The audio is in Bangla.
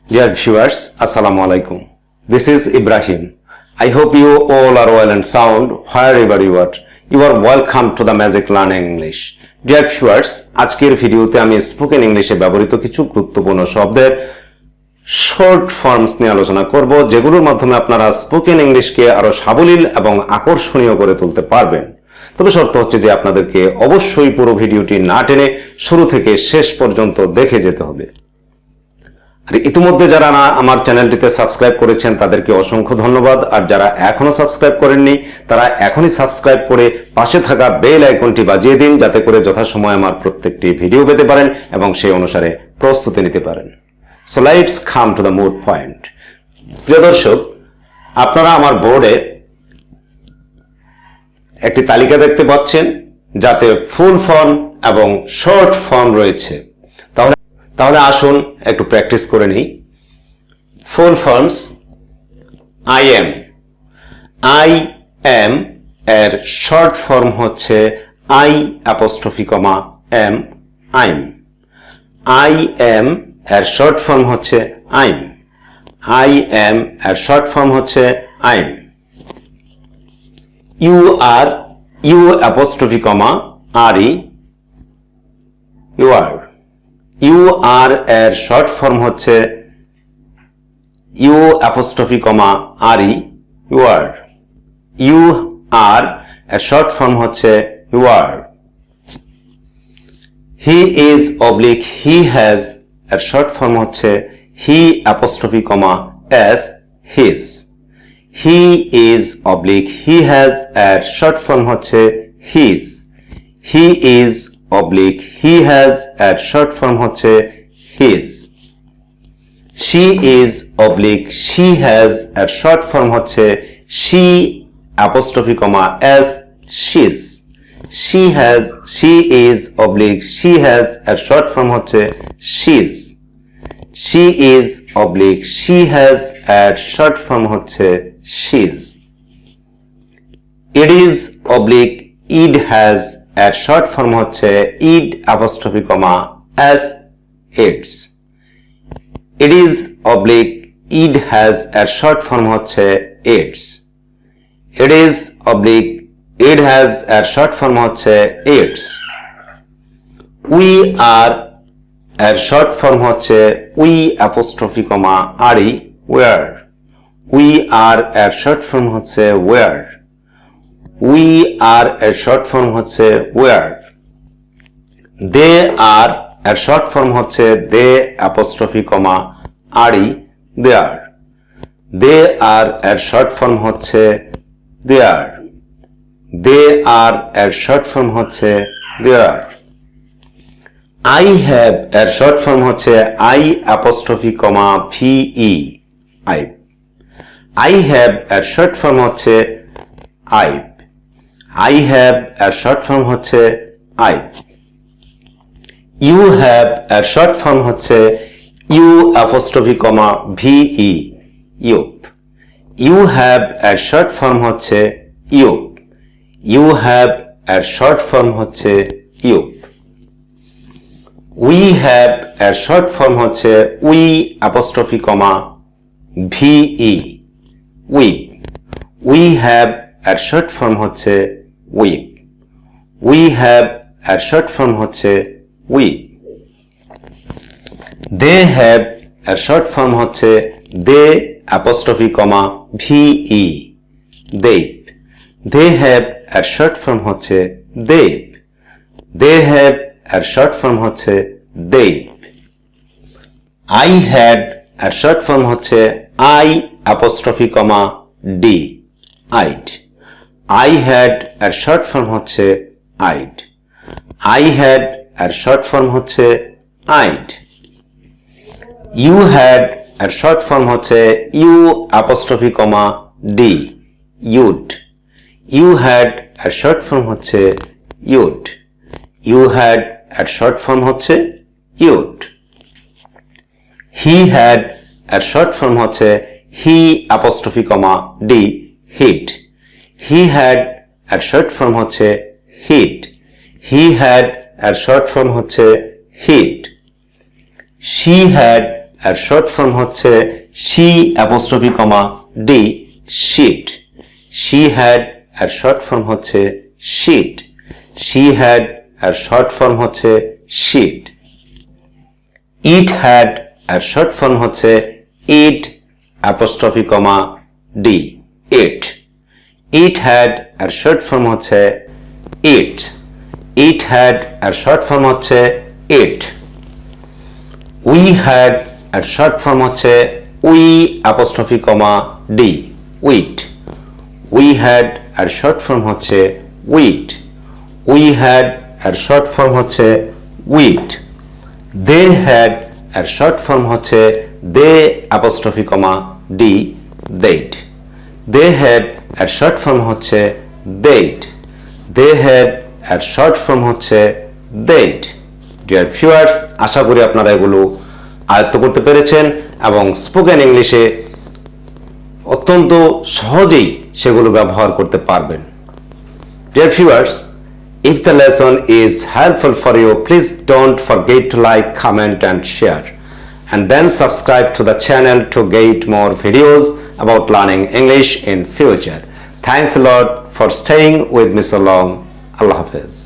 Dear viewers, Assalamu alaikum. This is Ibrahim. I hope you all are well and sound wherever you are. You are welcome to the Magic Learning English. Dear viewers, আজকের ভিডিওতে আমি স্পোকেন ইংলিশে ব্যবহৃত কিছু গুরুত্বপূর্ণ শব্দের শর্ট ফর্মস নিয়ে আলোচনা করব, যেগুলোর মাধ্যমে আপনারা স্পোকেন ইংলিশকে আরো সাবলীল এবং আকর্ষণীয় করে তুলতে পারবেন। তবে শর্ত হচ্ছে যে আপনাদেরকে অবশ্যই পুরো ভিডিওটি না টেনে শুরু থেকে শেষ পর্যন্ত দেখে যেতে হবে। আর ইতিমধ্যে যারা আমার চ্যানেলটিতে সাবস্ক্রাইব করেছেন তাদেরকে অসংখ্য ধন্যবাদ, আর যারা এখনো সাবস্ক্রাইব করেননি তারা এখনই সাবস্ক্রাইব করে পাশে থাকা বেল আইকনটি বাজিয়ে দিন, যাতে করে যথাসময়ে আমার প্রত্যেকটি ভিডিও পেতে পারেন এবং সেই অনুসারে প্রস্তুতি নিতে পারেন। So let's come to the more point. প্রিয় দর্শক, আপনারা আমার বোর্ডে একটি তালিকা দেখতে পাচ্ছেন যাতে ফুল ফর্ম এবং শর্ট ফর্ম রয়েছে। তাহলে আসুন একটু প্র্যাকটিস করে নিই। ফুল ফর্মস: আই এম এর শর্ট ফর্ম হচ্ছে I apostrophe comma M, I'm. I am এর শর্ট ফর্ম হচ্ছে আইম। আই এম এর শর্ট ফর্ম হচ্ছে I'm. You are, you apostrophe comma R E, you are. You are এর শর্ট ফর্ম হচ্ছে you apostrophe comma R E, you are. You are এর শর্ট ফর্ম হচ্ছে you are. He is oblique he has এর শর্ট ফর্ম হচ্ছে he apostrophe comma s, he's. He is oblique he has এর শর্ট ফর্ম হচ্ছে he's. He is oblique he has এর শর্ট ফর্ম হচ্ছে he's. She is oblique she has এর শর্ট ফর্ম হচ্ছে she apostrophe comma s, she's. She has, she is oblique she has এর শর্ট ফর্ম হচ্ছে she's. She is oblique she has এর শর্ট ফর্ম হচ্ছে she's. It is oblique it has এর শর্ট ফর্ম হচ্ছে it apostrophe comma s, it's. It is oblique it has এর শর্ট ফর্ম হচ্ছে it's. It is oblique it has এর শর্ট ফর্ম হচ্ছে ইডস। উই আর এর শর্ট ফর্ম হচ্ছে we apostrophe comma R e, we're. We are এর শর্ট ফর্ম হচ্ছে ওয়ার। উই আর এর শর্ট ফর্ম হচ্ছে ওয়ার। দে আর এর শর্ট ফর্ম হচ্ছে they apostrophe comma R E, there. They are এর শর্ট ফর্ম হচ্ছে দেয়ার। দে আর এর শর্ট ফর্ম হচ্ছে দেয়ার। আই হ্যাভ এর শর্ট ফর্ম হচ্ছে I apostrophe comma v e, I've. I have এর শর্ট ফর্ম হচ্ছে আইভ। আই হ্যাভ এর শর্ট ফর্ম হচ্ছে আইভ। ইউ হ্যাভ এর শর্ট ফর্ম হচ্ছে you apostrophe comma v e, you've. You have এর শর্ট ফর্ম হচ্ছে ইউপ। ইউ হ্যাভ এর শর্ট ফর্ম হচ্ছে ইউপ। উই হ্যাভ এর শর্ট ফর্ম হচ্ছে we apostrophe comma v e, we've. We have এর শর্ট ফর্ম হচ্ছে উইপ। উই হ্যাভ এর শর্ট ফর্ম হচ্ছে উইপ। দে হ্যাভ এর শর্ট ফর্ম হচ্ছে they apostrophe comma v e, they've. They have এর শর্ট ফর্ম হচ্ছে দেব। দে হ্যাভ এর শর্ট ফর্ম হচ্ছে দেব। আই হ্যাড এর শর্ট ফর্ম হচ্ছে I apostrophe comma d, I'd. I had এর শর্ট ফর্ম হচ্ছে আইড। আই হ্যাড এর শর্ট ফর্ম হচ্ছে আইড। ইউ হ্যাড এর শর্ট ফর্ম হচ্ছে you apostrophe comma d, you'd. You had এর শর্ট ফর্ম হচ্ছে ইউড। ইউ হ্যাড এর শর্ট ফর্ম হচ্ছে ইউড। হি হ্যাড এর শর্ট ফর্ম হচ্ছে he apostrophe comma d, he'd. He had এর শর্ট ফর্ম হচ্ছে হিড। হি হ্যাড এর শর্ট ফর্ম হচ্ছে হিড। She had এর শর্ট ফর্ম হচ্ছে she apostrophe comma d sheet. She had এর শর্ট ফর্ম হচ্ছে sheet. She had এর শর্ট ফর্ম হচ্ছে sheet. It had এর শর্ট ফর্ম হচ্ছে it apostrophe comma d it. It had এর শর্ট ফর্ম হচ্ছে it. It had এর শর্ট ফর্ম হচ্ছে it. We had এর শর্ট ফর্ম হচ্ছে we apostrophe comma d wheat. We had এর শর্ট ফর্ম হচ্ছে wheat. We had এর শর্ট ফর্ম হচ্ছে wheat. They had এর শর্ট ফর্ম হচ্ছে they apostrophe comma d they'd. They had এর শর্ট ফর্ম হচ্ছে they'd. They had এর শর্ট ফর্ম হচ্ছে they'd. ডিয়ার ভিউয়ার্স, আশা করি আপনারা এগুলো আয়ত্ত করতে পেরেছেন এবং স্পোকেন ইংলিশে অত্যন্ত সহজেই সেগুলো ব্যবহার করতে পারবেন। Dear viewers, if the lesson is helpful for you, please don't forget to like, comment and share, and then subscribe to the channel to get more videos about learning English in future. Thanks a lot for staying with me so long. Allah Hafiz.